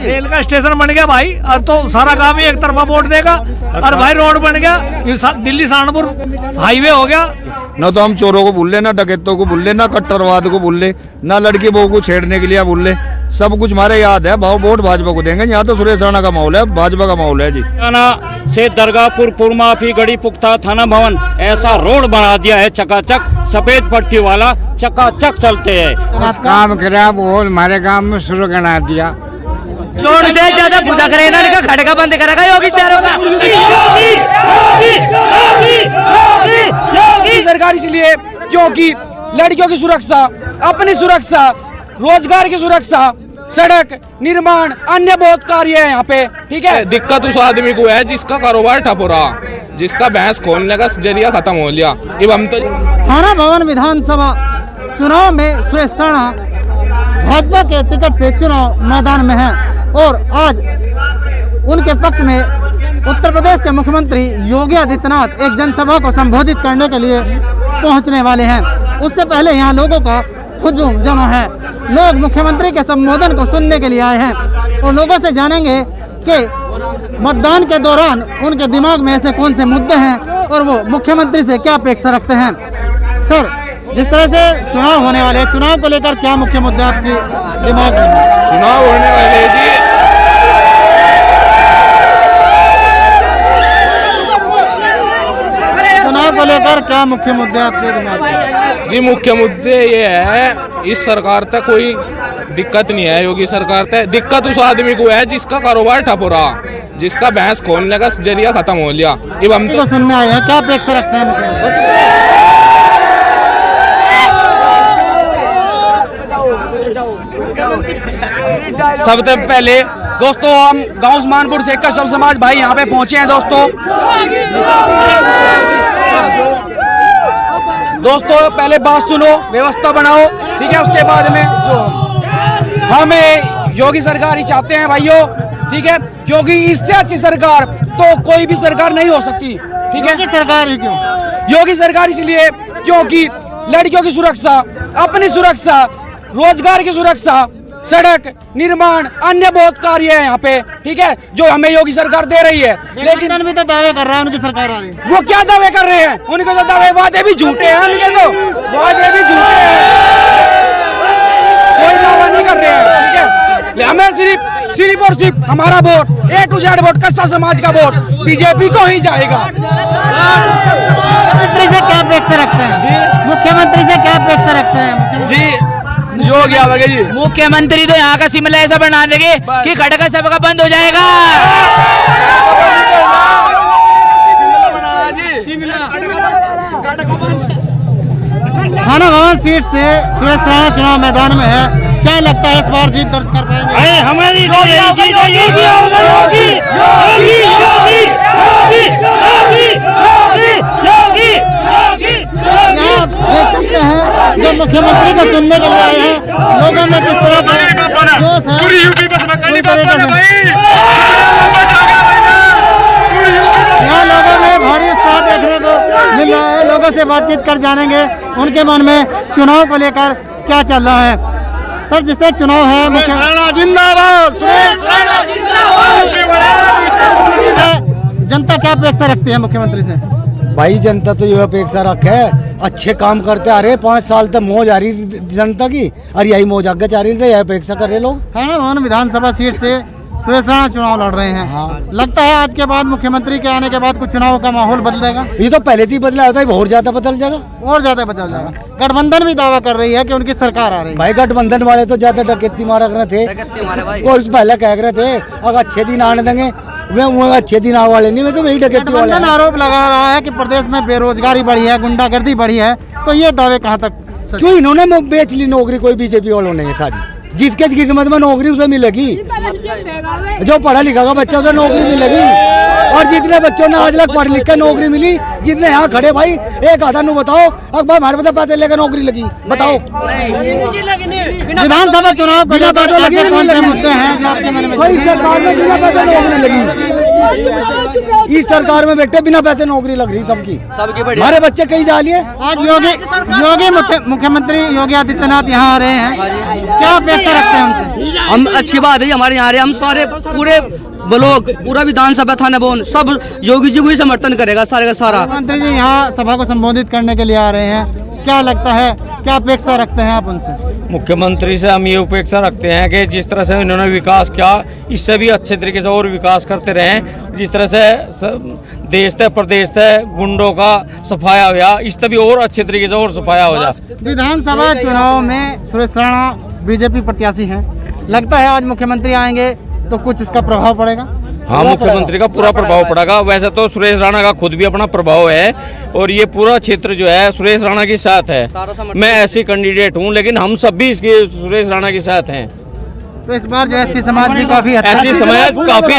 Rail का station बन गया भाई, और तो सारा काम ही एक तरफा वोट देगा। और भाई रोड बन गया, दिल्ली सहारनपुर हाईवे हो गया। न तो हम चोरों को भूल ले, ना डकैतों को भूल ले, ना कट्टरवाद को भूल ले, ना लड़की बहू को छेड़ने के लिए भूल ले। सब कुछ हमारे याद है। भाव वोट भाजपा को देंगे। यहाँ तो सुरेश राणा का माहौल है, भाजपा का माहौल है जी। से दरगाहपुर पुरमाफी गढ़ी पुख्ता थाना भवन ऐसा रोड बना दिया है, चकाचक सफेद पट्टी वाला, चकाचक चलते हैं। काम करा वो हमारे गांव में शुरू बना दिया। जोर से ज्यादा पूजा करे ना, इनका खड़का बंद करेगा योगी सरकार इसलिए क्योंकि लड़कियों की सुरक्षा, अपनी सुरक्षा, रोजगार की सुरक्षा, सड़क निर्माण, अन्य बहुत कार्य है यहाँ पे। ठीक है, दिक्कत उस आदमी को है जिसका कारोबार ठप हो रहा, जिसका भैंस खोलने का जरिया खत्म हो लिया। अब हम तो थाना भवन विधानसभा चुनाव में सुरेश राणा भाजपा के टिकट से चुनाव मैदान में हैं और आज उनके पक्ष में उत्तर प्रदेश के मुख्यमंत्री योगी आदित्यनाथ एक जनसभा को संबोधित करने के लिए पहुंचने वाले हैं। उससे पहले यहाँ लोगों का हुजूम जमा है। लोग मुख्यमंत्री के संबोधन को सुनने के लिए आए हैं और लोगों से जानेंगे कि मतदान के दौरान उनके दिमाग में ऐसे कौन से मुद्दे हैं और वो मुख्यमंत्री से क्या अपेक्षा रखते हैं। सर, जिस तरह से चुनाव होने वाले हैं, चुनाव को लेकर क्या मुख्य मुद्दे आपके दिमाग में? चुनाव होने वाले जी, चुनाव को लेकर क्या मुख्य मुद्दे आपके दिमाग में? जी मुख्य मुद्दे ये है, इस सरकार तक कोई दिक्कत नहीं है। योगी सरकार तक दिक्कत उस आदमी को है जिसका कारोबार ठप हो रहा, जिसका भैंस खोलने का जरिया खत्म हो लिया। अब हम तो सुनने आए हैं, क्या अपेक्षा रखते हैं मुख्यमंत्री? सबसे पहले दोस्तों हम गांव उस्मानपुर से कश्यप समाज भाई यहाँ पे पहुंचे हैं। दोस्तों पहले बात सुनो, व्यवस्था बनाओ, ठीक है। उसके बाद में जो हमें योगी सरकार ही चाहते हैं भाइयों, ठीक है, क्योंकि इससे अच्छी सरकार तो कोई भी सरकार नहीं हो सकती। ठीक है, योगी सरकार ही क्यों? योगी सरकार इसलिए क्योंकि लड़कियों की सुरक्षा, अपनी सुरक्षा, रोजगार की सुरक्षा, सड़क निर्माण, अन्य बहुत कार्य है यहाँ पे। ठीक है, जो हमें योगी सरकार दे रही है। लेकिन भी तो दावे कर रहा है उनकी सरकार आ रही है। वो क्या दावे कर रहे हैं? उनके तो दावे, वादे भी झूठे हैं, उनके तो वादे भी झूठे हैं, कोई दावा नहीं कर रहे हैं। ठीक है, हमें सिर्फ और सिर्फ हमारा vote A to Z vote, कस्सा समाज का वोट बीजेपी को ही जाएगा। मुख्यमंत्री से क्या अपेक्षा रखते हैं? मुख्यमंत्री से क्या अपेक्षा रखते हैं जी? योगी आवेगा जी। मुख्यमंत्री तो यहाँ का शिमला ऐसा बना देंगे कि खड़का सबका बंद हो जाएगा। थाना भवन सीट से सुरेश राणा चुनाव मैदान में है। क्या लगता है इस बार जीत दर्ज कर पाएंगे? हमारी आप देख सकते हैं जो मुख्यमंत्री को चुनने के लिए आए हैं, लोगों में किस तरह का जोश है। पूरी तरीके से यहाँ लोगों में भारी उत्साह देखने को मिल रहा है। लोगों से बातचीत कर जानेंगे उनके मन में चुनाव को लेकर क्या चल रहा है। सर, जिससे चुनाव है, जनता क्या अपेक्षा रखती है मुख्यमंत्री से? भाई जनता तो ये अपेक्षा रखे, अच्छे काम करते आ रहे। 5 साल तक मौज आ रही जनता की, और यही मौज आगे जा रही है, यही अपेक्षा कर रहे लोग। थाना भवन विधानसभा सीट से सुरेश राणा चुनाव लड़ रहे हैं। हाँ। लगता है आज के बाद, मुख्यमंत्री के आने के बाद कुछ चुनाव का माहौल बदलेगा? ये तो पहले से ही बदला होता है, और ज्यादा बदल जाएगा, और ज्यादा बदल जाएगा। गठबंधन भी दावा कर रही है कि उनकी सरकार आ रही है। भाई गठबंधन वाले तो ज्यादा डकैती मारा कर रहे थे, और पहले कह रहे थे अगर अच्छे दिन आने देंगे, वे अच्छे दिन आने वाले नहीं, मैं तो वही डकैती वाले। गठबंधन आरोप लगा रहा है कि प्रदेश में बेरोजगारी बढ़ी है, गुंडागर्दी बढ़ी है, तो ये दावे कहाँ तक? क्यों इन्होंने बेच ली नौकरी? कोई बीजेपी वालों ने सारी, जिसके किस्मत में नौकरी उसे मिलेगी, जो पढ़ा लिखा का बच्चा उसे नौकरी मिलेगी। और जितने बच्चों ने आज तक पढ़ लिख के नौकरी मिली, जितने यहाँ खड़े भाई, एक आधा नु बताओ अब भाई हमारे पास पैसे लेकर नौकरी लगी, बताओ। विधानसभा चुनाव को लेकर ऐसे कौन से मुद्दे हैं जो आपके मन में? कोई सरकार में बिना पैसे नौकरी लगी, इस सरकार में बेटे बिना पैसे नौकरी लग रही सबकी, हमारे बच्चे कहीं जा लिए। आज योगी मुख्यमंत्री योगी आदित्यनाथ यहाँ आ रहे हैं, क्या अपेक्षा रखते हैं उनसे? हम अच्छी बात है हमारे यहाँ आ रहे हैं, हम सारे पूरे ब्लॉक, पूरा विधानसभा थाना भवन सब योगी जी को ही समर्थन करेगा सारे का सारा। मुख्यमंत्री जी यहाँ सभा को संबोधित करने के लिए आ रहे हैं, क्या लगता है, क्या अपेक्षा रखते हैं आप उनसे? मुख्यमंत्री से हम ये अपेक्षा रखते हैं कि जिस तरह से इन्होंने विकास किया, इससे भी अच्छे तरीके से और विकास करते रहें। जिस तरह से देश तक प्रदेश तक गुंडों का सफाया हुआ, इस तभी और अच्छे तरीके से और सफाया हो जाए। विधानसभा चुनाव में सुरेश राणा बीजेपी प्रत्याशी हैं, लगता है आज मुख्यमंत्री आएंगे तो कुछ इसका प्रभाव पड़ेगा? हाँ, मुख्यमंत्री का पूरा प्रभाव पड़ेगा। वैसे तो सुरेश राणा का खुद भी अपना प्रभाव है और ये पूरा क्षेत्र जो है सुरेश राणा के साथ है। मैं ऐसी कैंडिडेट हूँ, लेकिन हम सब भी इसके सुरेश राणा के साथ हैं। तो इस बार जो एसटी समाज भी काफी ऐसी समाज काफी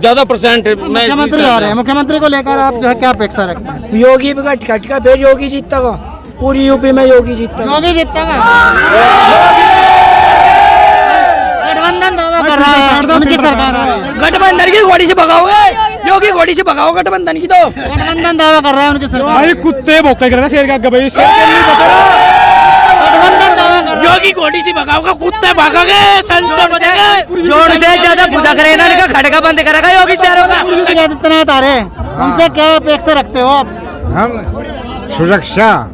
ज्यादा परसेंट मुख्यमंत्री आ रहे हैं, मुख्यमंत्री को लेकर आप जो है क्या अपेक्षा रखते हैं? योगी भी कट का फिर योगी जीतेगा, पूरी यूपी में योगी जीतेगा। योगी जीतेगा। गठबंधन दावा कर रहा है उनकी सरकार आ रही है। गठबंधन की घोड़ी से भगाओगे, योगी घोड़ी से भगाओ गठबंधन की। तो गठबंधन दावा कर रहा है उनकी सरकार। भाई कुत्ते भौंका कर शेर का गबई गठबंधन दावा कर रहा है। योगी घोड़ी से भगाओगे, कुत्ते भागोगे, संत बचेंगे। जोर से ज्यादा भुदक रहे ना, खड़का बंद करेगा योगी शहरों का। योगी आदित्यनाथ आ रहे हैं, उनसे क्या अपेक्षा रखते हो आप? हम सुरक्षा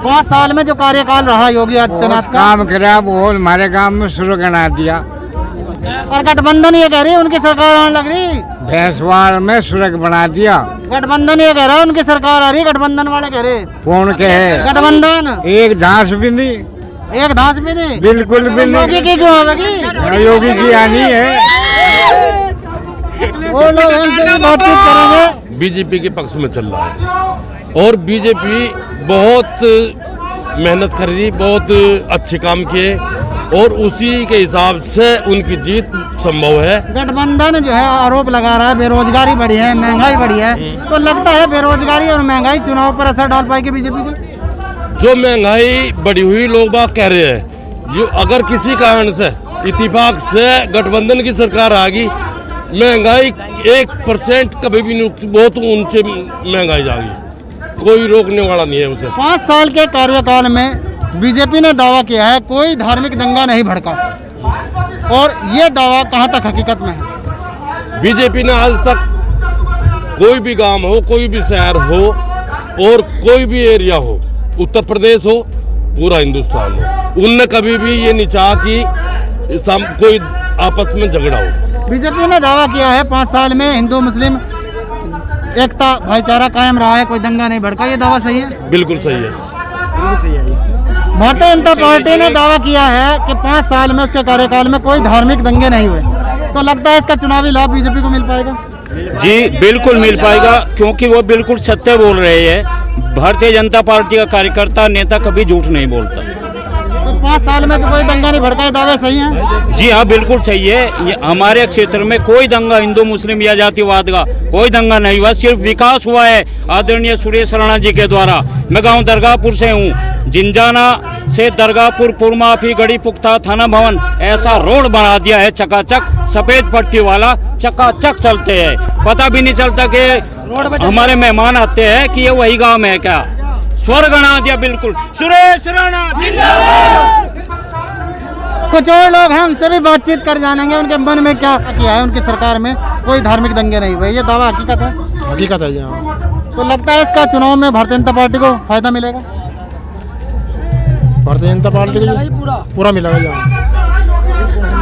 5 साल में जो कार्यकाल रहा योगी आदित्यनाथ का, काम करा, वो हमारे गांव में शुरू बना दिया। और गठबंधन ये कह रही है उनकी सरकार आने लग रही, भैंसवाड़ में सुरंग बना दिया। गठबंधन ये कह रहा है उनकी सरकार आ रही, गठबंधन वाले कह रहे। कौन कहे? गठबंधन एक घास भी नहीं, एक घास भी नहीं, बिल्कुल भी नहीं। योगी की क्यों होगी? योगी की आनी है। वो लोग हमसे बातचीत करेंगे। बीजेपी के पक्ष में चल रहा है और बीजेपी बहुत मेहनत कर रही, बहुत अच्छे काम किए और उसी के हिसाब से उनकी जीत संभव है। गठबंधन जो है आरोप लगा रहा है बेरोजगारी बढ़ी है, महंगाई बढ़ी है, तो लगता है बेरोजगारी और महंगाई चुनाव पर असर डाल पाएगी बीजेपी की? जो महंगाई बढ़ी हुई लोग बात कह रहे हैं, जो अगर किसी कारण से इत्तेफाक से गठबंधन की सरकार आ गई, महंगाई 1% कभी भी नहीं, बहुत ऊंचे महंगाई जाएगी, कोई रोकने वाला नहीं है उसे। 5 साल के कार्यकाल में बीजेपी ने दावा किया है कोई धार्मिक दंगा नहीं भड़का, और ये दावा कहां तक हकीकत में है? बीजेपी ने आज तक कोई भी गांव हो, कोई भी शहर हो और कोई भी एरिया हो, उत्तर प्रदेश हो, पूरा हिंदुस्तान हो, उनने कभी भी ये नहीं चाहा कि कोई आपस में झगड़ा हो। बीजेपी ने दावा किया है 5 साल में हिंदू मुस्लिम एकता भाईचारा कायम रहा है, कोई दंगा नहीं भड़का, ये दावा सही है? बिल्कुल सही है। भारतीय जनता पार्टी ने दावा किया है कि 5 साल में उसके कार्यकाल में कोई धार्मिक दंगे नहीं हुए, तो लगता है इसका चुनावी लाभ बीजेपी को मिल पाएगा? जी बिल्कुल मिल पाएगा, क्योंकि वो बिल्कुल सत्य बोल रहे हैं। भारतीय जनता पार्टी का कार्यकर्ता नेता कभी झूठ नहीं बोलता। तो 5 साल में तो कोई दंगा नहीं भड़का, दावे सही है? जी हाँ, बिल्कुल सही है। ये हमारे क्षेत्र में कोई दंगा हिंदू मुस्लिम या जातिवाद का कोई दंगा नहीं हुआ, सिर्फ विकास हुआ है आदरणीय सुरेश राणा जी के द्वारा। मैं गांव दरगाहपुर से हूँ, जिंजाना से दरगाहपुर पुरमाफी गढ़ी पुख्ता थाना भवन ऐसा रोड बना दिया है, चकाचक सफेद पट्टी वाला, चकाचक चलते हैं, पता भी नहीं चलता कि हमारे मेहमान आते हैं कि ये वही गांव में है क्या। स्वर्ग बना दिया बिल्कुल, सुरेश राणा जिंदाबाद। कुछ और लोग हैं, उनसे भी बातचीत कर जानेंगे उनके मन में क्या किया है। उनकी सरकार में कोई धार्मिक दंगे नहीं हुए, ये दावा हकीकत है? हकीकत है यहाँ। तो लगता है इसका चुनाव में भारतीय जनता पार्टी को फायदा मिलेगा? भारतीय जनता पार्टी को पूरा मिलेगा यहाँ।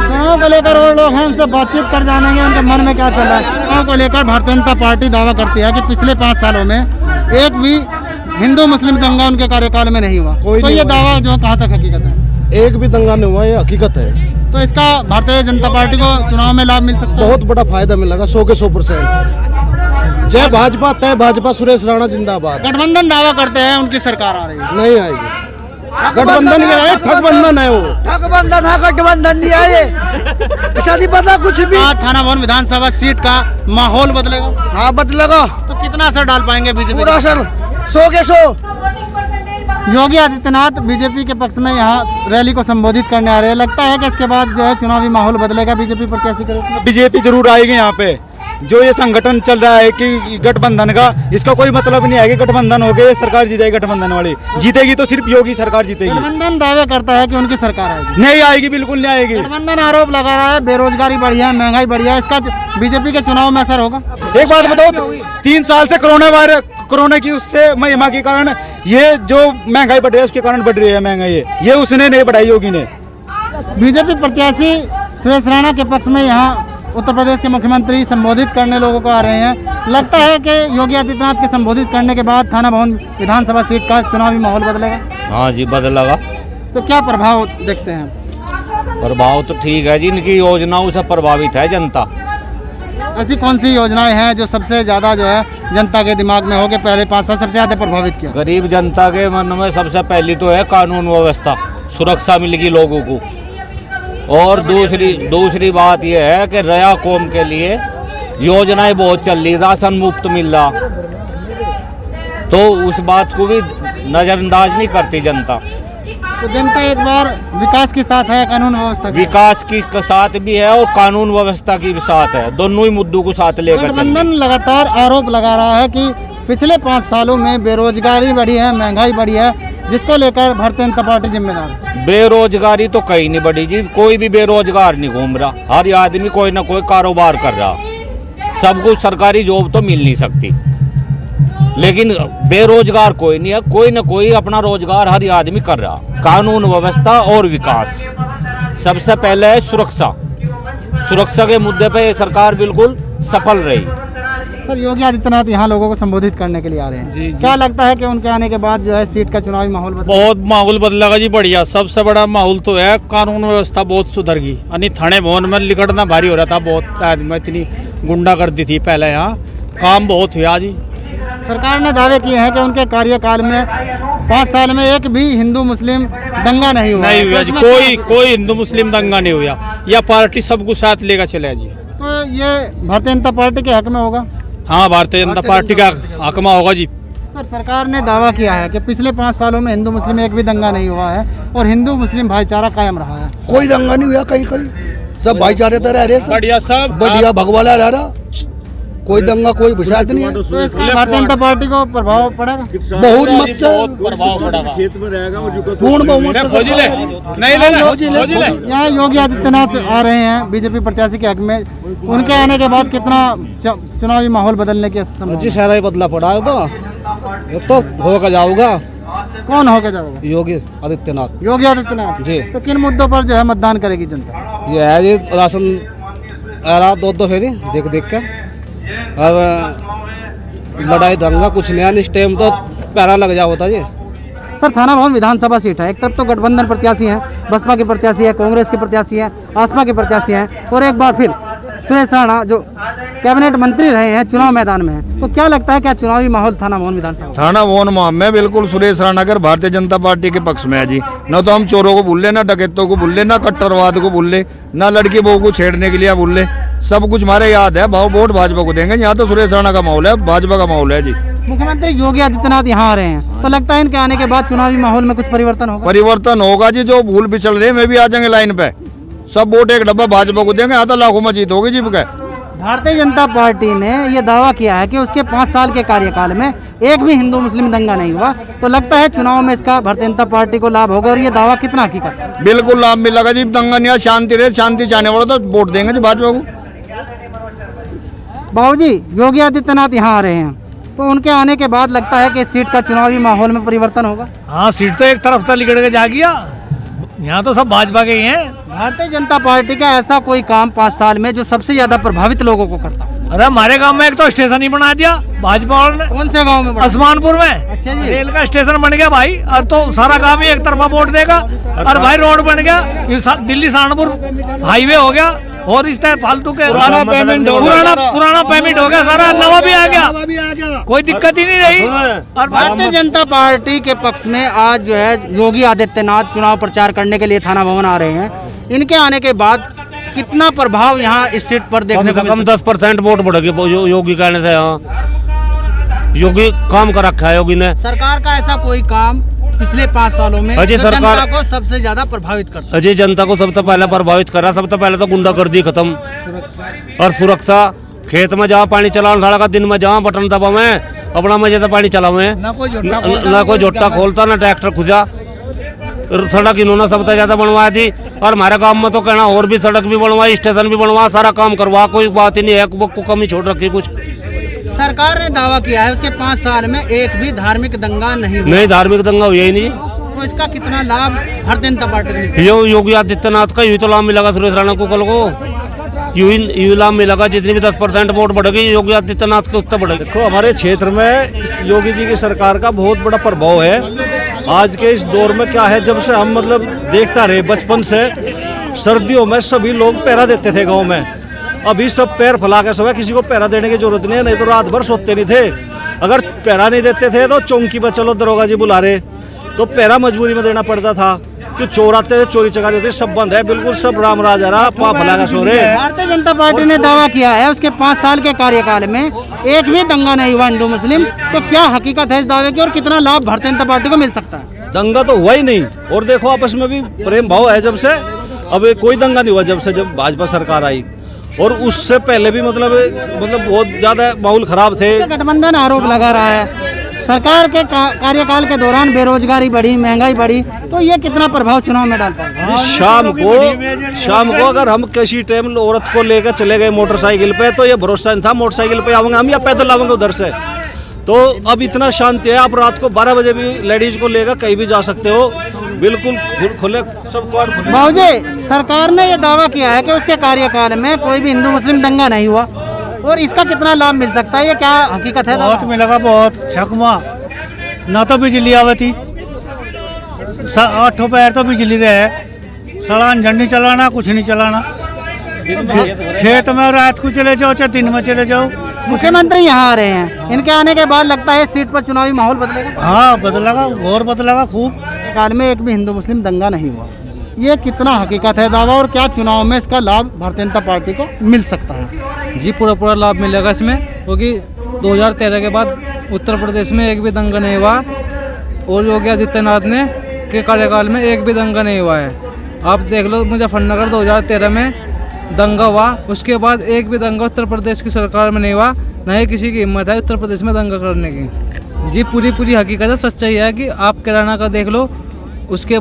चुनाव को लेकर और लोग हैं, उनसे बातचीत कर जानेंगे उनके मन में क्या चल रहा है। चुनाव को लेकर भारतीय जनता पार्टी दावा करती है कि पिछले 5 सालों में एक भी हिंदू मुस्लिम दंगा उनके कार्यकाल में नहीं हुआ, तो ये दावा जो कहाँ तक हकीकत है? एक भी दंगा नहीं हुआ, ये हकीकत है। तो इसका भारतीय जनता पार्टी को चुनाव में लाभ मिल सकता है? बहुत बड़ा फायदा मिलेगा, 100 के 100%। जय भाजपा, तय भाजपा, सुरेश राणा जिंदाबाद। गठबंधन दावा करते हैं उनकी सरकार आ रही है, नहीं आएगी। गठबंधन ये है, ठगबंधन है वो। ठगबंधन है, गठबंधन नहीं है ये। शादी पता कुछ भी। आज थाना भवन विधानसभा सीट का माहौल बदलेगा। हाँ बदलेगा। तो कितना असर डाल पाएंगे बीजेपी? पूरा असर 100 के 100। योगी आदित्यनाथ बीजेपी के पक्ष में यहाँ रैली को संबोधित करने आ रहे हैं। लगता है कि इसके बाद जो है चुनावी माहौल बदलेगा, बीजेपी प्रत्याशी करेगा। बीजेपी जरूर आएगी यहाँ पे। जो ये संगठन चल रहा है कि गठबंधन का, इसका कोई मतलब नहीं है कि गठबंधन हो गया सरकार जीतेगी। गठबंधन वाली जीतेगी तो सिर्फ योगी सरकार जीतेगी। गठबंधन दावे करता है कि उनकी सरकार आएगी। नहीं आएगी, बिल्कुल नहीं आएगी। गठबंधन आरोप लगा रहा है बेरोजगारी बढ़ी है, महंगाई बढ़ी है, इसका बीजेपी के चुनाव में असर होगा। एक बात बताओ, 3 साल से कोरोना की उससे महिमा के कारण ये जो महंगाई बढ़ रही है उसके कारण बढ़ रही है महंगाई। ये उसने नहीं बढ़ाई, योगी ने। बीजेपी प्रत्याशी सुरेश राणा के पक्ष में यहाँ उत्तर प्रदेश के मुख्यमंत्री संबोधित करने लोगों को आ रहे हैं। लगता है कि योगी आदित्यनाथ के संबोधित करने के बाद थाना भवन विधानसभा सीट का चुनावी माहौल बदलेगा। हाँ जी बदलेगा। तो क्या प्रभाव देखते हैं? प्रभाव तो ठीक है जी, इनकी योजनाओं से प्रभावित है जनता। ऐसी कौन सी योजनाएं हैं जो सबसे ज्यादा जो है जनता के दिमाग में हो के पहले 5 साल सबसे ज्यादा प्रभावित किया? गरीब जनता के मन में सबसे पहली तो है कानून व्यवस्था, सुरक्षा मिलेगी लोगों को। और दूसरी बात यह है कि रया कौम के लिए योजनाएं बहुत चल रही, राशन मुफ्त मिल रहा, तो उस बात को भी नजरअंदाज नहीं करती जनता। तो जनता एक बार विकास के साथ है, कानून व्यवस्था विकास की साथ भी है और कानून व्यवस्था की भी साथ है, दोनों ही मुद्दों को साथ लेकर। गठबंधन लगातार आरोप लगा रहा है कि पिछले 5 सालों में बेरोजगारी बढ़ी है, महंगाई बढ़ी है, जिसको लेकर भारतीय जनता पार्टी जिम्मेदार है। बेरोजगारी तो कहीं नहीं बढ़ी जी, कोई भी बेरोजगार नहीं घूम रहा, हर आदमी कोई ना कोई कारोबार कर रहा। सबको सरकारी जॉब तो मिल नहीं सकती, लेकिन बेरोजगार कोई नहीं है, कोई ना कोई अपना रोजगार हर आदमी कर रहा। कानून व्यवस्था और विकास, सबसे पहले है सुरक्षा के मुद्दे पे ये सरकार बिल्कुल सफल रही। सर, योगी आदित्यनाथ यहाँ लोगों को संबोधित करने के लिए आ रहे हैं। जी, क्या लगता है कि उनके आने के बाद जो है सीट का चुनावी माहौल बहुत माहौल बदलेगा जी, बढ़िया। सबसे बड़ा माहौल तो है कानून व्यवस्था बहुत सुधरगी। यानी थाने भवन में लिकड़ना भारी हो रहा था, बहुत आदमी इतनी गुंडागर्दी थी पहले, यहाँ काम बहुत हुआ जी। सरकार ने दावे किए हैं कि उनके कार्यकाल में 5 साल में एक भी हिंदू मुस्लिम दंगा नहीं हुआ जी। कोई हिंदू मुस्लिम दंगा नहीं हुआ, या पार्टी सबको साथ लेकर चले जी। तो ये भारतीय जनता पार्टी के हक में होगा? हाँ, भारतीय जनता पार्टी का हक में होगा जी। सर, सरकार ने दावा किया है कि पिछले 5 सालों में हिंदू मुस्लिम एक भी दंगा नहीं हुआ है और हिंदू मुस्लिम भाईचारा कायम रहा है। कोई दंगा नहीं हुआ, कहीं सब भाईचारे तो रह रहे, बढ़िया, सब बढ़िया भगवाला रह रहा, कोई दंगा कोई विषाद नहीं है। तो इसका भारतीय जनता पार्टी को प्रभाव पड़ेगा? बहुत प्रभाव पड़ेगा। खेत में रहेगा पूर्ण बहुमत। यहाँ योगी आदित्यनाथ आ रहे हैं बीजेपी प्रत्याशी के हक में, उनके आने के बाद कितना चुनावी माहौल बदलने की संभावना? जी सारा ही बदला पड़ा होगा, ये तो होकर जाऊंगा। कौन होकर जाओगा? योगी आदित्यनाथ। योगी आदित्यनाथ जी। तो किन मुद्दों पर जो है मतदान करेगी जनता? ये है जी, राशन 2 फेरी देख के, अब लड़ाई दंगा कुछ नहीं है, इस टाइम तो पैरा लग जा होता जी। सर, थाना भवन विधानसभा सीट है, एक तरफ तो गठबंधन प्रत्याशी हैं, बसपा के प्रत्याशी है, कांग्रेस के प्रत्याशी हैं, आसपा के प्रत्याशी हैं, और एक बार फिर सुरेश राणा जो कैबिनेट मंत्री रहे हैं चुनाव मैदान में है। तो क्या लगता है, क्या चुनावी माहौल थाना भवन विधानसभा? थाना भवन में बिल्कुल सुरेश राणा कर भारतीय जनता पार्टी के पक्ष में है जी। न तो हम चोरों को भूल ले, ना डकैतों को भूल ले, ना कट्टरवाद को भूल ले, ना लड़की बहू को छेड़ने के लिए भूल ले, सब कुछ हमारे याद है। वोट भाजपा को देंगे, यहाँ तो सुरेश राणा का माहौल है, भाजपा का माहौल है जी। मुख्यमंत्री योगी आदित्यनाथ यहाँ आ रहे हैं, तो लगता है इनके आने के बाद चुनावी माहौल में कुछ परिवर्तन होगा? परिवर्तन होगा जी, जो भूल पिछल रहे मैं भी आ जाएंगे लाइन पे, सब वोट एक डब्बा भाजपा को देंगे, यहाँ तो लाखों में जीत होगी जी। भारतीय जनता पार्टी ने यह दावा किया है कि उसके 5 साल के कार्यकाल में एक भी हिंदू मुस्लिम दंगा नहीं हुआ, तो लगता है चुनाव में इसका भारतीय जनता पार्टी को लाभ होगा, और ये दावा कितना हकीकत है? बिल्कुल लाभ मिलेगा जी, दंगा नहीं, शांति रहे, शांति चाहने वाला तो वोट देंगे जी भाजपा को। बाबूजी, योगी आदित्यनाथ यहाँ आ रहे हैं, तो उनके आने के बाद लगता है कि इस सीट का चुनावी माहौल में परिवर्तन होगा? हाँ, सीट तो एक तरफ लिकड़ के जा गया, यहाँ तो सब भाजपा के ही हैं। भारतीय जनता पार्टी का ऐसा कोई काम 5 साल में जो सबसे ज्यादा प्रभावित लोगों को करता? अरे हमारे गांव में एक तो स्टेशन ही बना दिया भाजपा वालों ने। कौन से गांव में? आसमानपुर में। अच्छा जी। रेल का स्टेशन बन गया भाई, और तो सारा गांव ही एक तरफा वोट देगा। और भाई रोड बन गया, दिल्ली सहारनपुर हाईवे हो गया, और इस तरह फालतू के पुराना पेमेंट हो गया सारा, नवा भी आ गया, कोई दिक्कत ही नहीं रही। और भारतीय जनता पार्टी के पक्ष में आज जो है योगी आदित्यनाथ चुनाव प्रचार करने के लिए थाना भवन आ रहे हैं। इनके आने के बाद कितना प्रभाव यहाँ इस सीट पर देखने को कम 10% वोट बढ़ेगी योगी कहने से। यहाँ योगी काम कर रखा है योगी ने। सरकार का ऐसा कोई काम पिछले 5 सालों में अजय सरकार जनता को सबसे ज्यादा प्रभावित करता है? अजय जनता को सबसे पहले प्रभावित कर रहा, सबसे पहले तो गुंडागर्दी खत्म और सुरक्षा। खेत में जहाँ पानी चलाओ साड़ा का, दिन में जहाँ बटन दबावे अपना मजे से पानी चलावे, ना कोई झोट्टा खोलता ना ट्रैक्टर खुजा। सड़क इन्होंने सबसे ज्यादा बनवाई थी, और हमारे गांव में तो कहना और भी सड़क भी बनवाई, स्टेशन भी बनवा, सारा काम करवा, कोई बात ही नहीं है को कमी छोड़ रखी कुछ। सरकार ने दावा किया है उसके 5 साल में एक भी धार्मिक दंगा नहीं हुआ। नहीं, धार्मिक दंगा हुआ ही नहीं। तो इसका कितना लाभ भारतीय जनता पार्टी को? योगी आदित्यनाथ का यही तो लाभ मिलेगा सुरेश राणा को कल को, यही लाभ मिलेगा। जितनी भी 10% वोट बढ़ेगी योगी आदित्यनाथ के उत्तर बढ़ेगी। देखो हमारे क्षेत्र में योगी जी की सरकार का बहुत बड़ा प्रभाव है। आज के इस दौर में क्या है, जब से हम मतलब देखता रहे बचपन से, सर्दियों में सभी लोग पहरा देते थे गांव में। अभी सब पैर फैला के सोए, किसी को पहरा देने की जरूरत नहीं है, नहीं तो रात भर सोते नहीं थे। अगर पहरा नहीं देते थे तो चौकी पर चलो दरोगा जी बुला रहे, तो पहरा मजबूरी में देना पड़ता था कि चोर आते थे, चोरी चकारी होती, सब बंद है बिल्कुल, सब राम राज आ रहा, पा फैला के सो रहे। भारतीय जनता पार्टी ने दावा किया है उसके 5 साल के कार्यकाल में एक भी दंगा नहीं हुआ हिंदू मुस्लिम। तो क्या हकीकत है इस दावे की, और कितना लाभ भारतीय जनता पार्टी को मिल सकता है? दंगा तो हुआ ही नहीं, और देखो आपस में भी प्रेम भाव है जब से। अब कोई दंगा नहीं हुआ जब भाजपा सरकार आई, और उससे पहले भी मतलब बहुत ज्यादा माहौल खराब थे। गठबंधन आरोप लगा रहा है सरकार के कार्यकाल के दौरान बेरोजगारी बढ़ी, महंगाई बढ़ी, तो ये कितना प्रभाव चुनाव में डालता है? शाम को अगर हम किसी टाइम औरत को लेकर चले गए मोटरसाइकिल पे, तो ये भरोसा नहीं था मोटरसाइकिल पे आवेंगे हम या पैदल आवेंगे उधर से। तो अब इतना शांति है, आप रात को 12 बजे भी लेडीज को लेकर कहीं भी जा सकते हो, बिल्कुल खुले सब द्वार खुले। बाबूजी, सरकार ने ये दावा किया है कि उसके कार्यकाल में कोई भी हिंदू मुस्लिम दंगा नहीं हुआ, और इसका कितना लाभ मिल सकता है, ये क्या हकीकत है? बहुत मिलेगा, बहुत छकमा। ना तो बिजली आवे थी, 8 पैर तो बिजली रहे, सड़ान झंडी चलाना, कुछ नहीं चलाना। खेत में रात को चले जाओ चाहे दिन में चले जाओ। मुख्यमंत्री यहाँ आ रहे हैं, इनके आने के बाद लगता है सीट पर चुनावी माहौल बदलेगा? हाँ बदलेगा, और बदलेगा खूब। काल में एक भी हिंदू मुस्लिम दंगा नहीं हुआ, ये कितना हकीकत है दावा, और क्या चुनाव में इसका लाभ भारतीय जनता पार्टी को मिल सकता है? जी पूरा लाभ मिलेगा इसमें, क्योंकि 2013 के बाद उत्तर प्रदेश में एक भी दंगा नहीं हुआ, और योगी आदित्यनाथ ने के कार्यकाल में एक भी दंगा नहीं हुआ है। आप देख लो मुजफ्फरनगर 2013 में दंगा हुआ, उसके बाद एक भी दंगा उत्तर प्रदेश की सरकार में नहीं हुआ, न ही किसी की हिम्मत है उत्तर प्रदेश में दंगा करने की। जी पूरी हकीकत है, सच्चाई है कि आप किराना का देख लो, उसके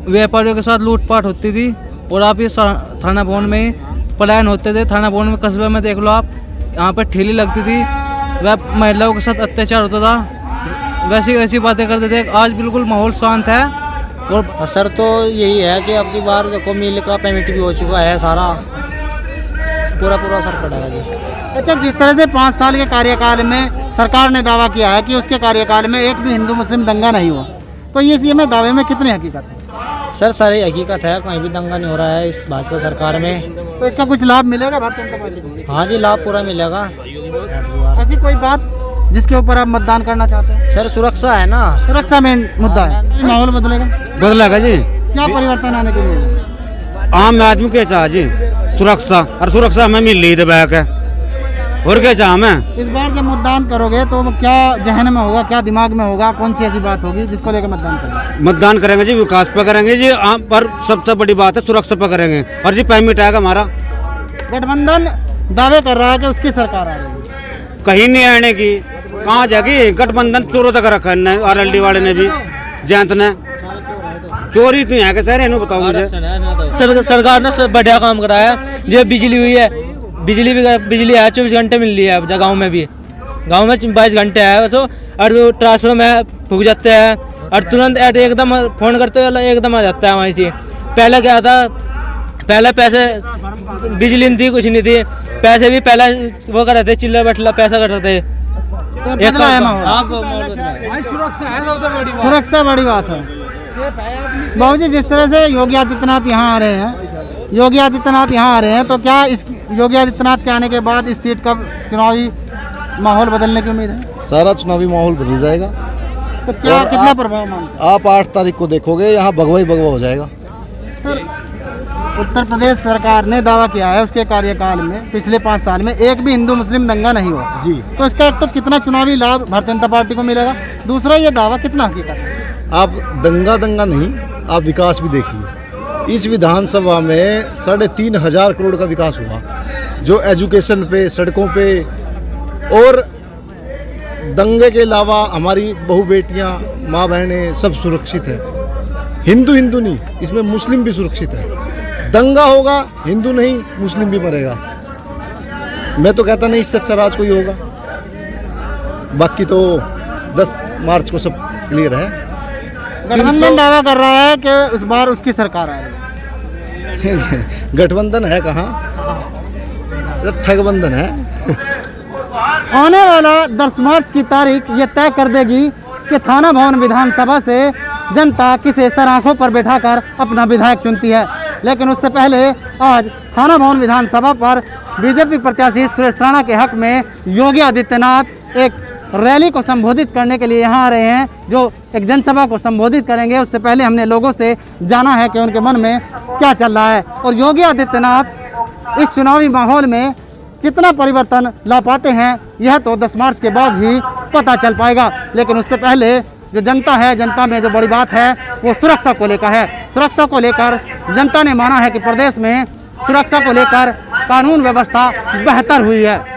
व्यापारियों के साथ लूटपाट होती थी, और आप ये थाना भवन में ही पलायन होते थे। थाना भवन में कस्बे में देख लो आप, यहाँ पर ठेली लगती थी, वह महिलाओं के साथ अत्याचार होता था, वैसी बातें करते थे। आज बिल्कुल माहौल शांत है। और असर तो यही है कि अब की बार देखो मिल का पेमेंट भी हो चुका है, सारा पूरा असर पड़ेगा जी। अच्छा, जिस तरह से 5 साल के कार्यकाल में सरकार ने दावा किया है कि उसके कार्यकाल में एक भी हिंदू मुस्लिम दंगा नहीं हुआ, तो ये में दावे में कितनी हकीकत है? सर सारी हकीकत है, कहीं भी दंगा नहीं हो रहा है इस भाजपा सरकार में। तो इसका कुछ लाभ मिलेगा भारतीय जनता पार्टी को? हाँ जी, लाभ पूरा मिलेगा। ऐसी कोई बात जिसके ऊपर आप मतदान करना चाहते हैं? सर सुरक्षा है ना, सुरक्षा मेन मुद्दा है। माहौल बदलेगा जी। क्या परिवर्तन आने के लिए? आम आदमी के चाह जी सुरक्षा, और सुरक्षा हमें मिल रही है, और क्या चाह हमें? इस बार जब मतदान करोगे तो क्या जहन में होगा, क्या दिमाग में होगा, कौन सी ऐसी बात होगी जिसको लेकर मतदान करेंगे? मतदान करेंगे जी, विकास पे करेंगे जी, पर सबसे बड़ी बात है सुरक्षा पे करेंगे, और जी पेमेंट आएगा हमारा। गठबंधन दावे कर रहा है कि उसकी सरकार आ रही है, कहीं नहीं आने की, कहाँ जाएगी? गठबंधन चोरों तक रखा है, RLD वाले ने भी, जयंत ने चोरी तो है सर, इन्हें बताओ मुझे। सरकार ने बढ़िया काम कराया, जो बिजली हुई है, बिजली है 24 घंटे मिल रही है अब गाँव में भी, गाँव में 22 घंटे है वैसे, और ट्रांसफर में फूक जाते हैं, और तुरंत एकदम फोन करते हुए एकदम आ जाता है वहीं से। पहले क्या था, पहले पैसे बिजली नहीं थी, कुछ नहीं थी, पैसे भी पहले वो कर रहे थे, चिल्ला बैठला पैसा कर रहे थे। बदला है माहौल, सुरक्षा बड़ी बात है। बाबू जी, जिस तरह से योगी आदित्यनाथ यहाँ आ रहे हैं, तो क्या इस योगी आदित्यनाथ के आने के बाद इस सीट का चुनावी माहौल बदलने की उम्मीद है? सारा चुनावी माहौल बदल जाएगा। तो क्या कितना प्रभाव मानते हैं? आप 8 तारीख को देखोगे यहाँ भगवा ही भगवा हो जाएगा। सर, उत्तर प्रदेश सरकार ने दावा किया है उसके कार्यकाल में पिछले 5 साल में एक भी हिंदू मुस्लिम दंगा नहीं हुआ जी। तो इसका एक तो कितना चुनावी लाभ भारतीय जनता पार्टी को मिलेगा, दूसरा ये दावा कितना हकीकत है? आप दंगा नहीं, आप विकास भी देखिए। इस विधानसभा में 3,500 करोड़ का विकास हुआ, जो एजुकेशन पे, सड़कों पे, और दंगे के अलावा हमारी बहू बेटियां, माँ बहनें सब सुरक्षित है। हिंदू नहीं, इसमें मुस्लिम भी सुरक्षित है। दंगा होगा, हिंदू नहीं मुस्लिम भी मरेगा। मैं तो कहता नहीं इससे अच्छा राज कोई होगा। बाकी तो 10 मार्च को सब क्लियर है। गठबंधन दावा कर रहा है कि इस बार उसकी सरकार आएगी। गठबंधन है कहाँ, ठगबंधन है। आने वाला 10 मार्च की तारीख ये तय कर देगी कि थाना भवन विधानसभा से जनता किसे सर आंखों पर बैठाकर अपना विधायक चुनती है। लेकिन उससे पहले आज थाना भवन विधानसभा पर बीजेपी प्रत्याशी सुरेश राणा के हक में योगी आदित्यनाथ एक रैली को संबोधित करने के लिए यहाँ आ रहे हैं, जो एक जनसभा को संबोधित करेंगे। उससे पहले हमने लोगों से जाना है कि उनके मन में क्या चल रहा है और योगी आदित्यनाथ इस चुनावी माहौल में कितना परिवर्तन ला पाते हैं, यह तो 10 मार्च के बाद ही पता चल पाएगा। लेकिन उससे पहले जो जनता है, जनता में जो बड़ी बात है वो सुरक्षा को लेकर है। सुरक्षा को लेकर जनता ने माना है कि प्रदेश में सुरक्षा को लेकर कानून व्यवस्था बेहतर हुई है।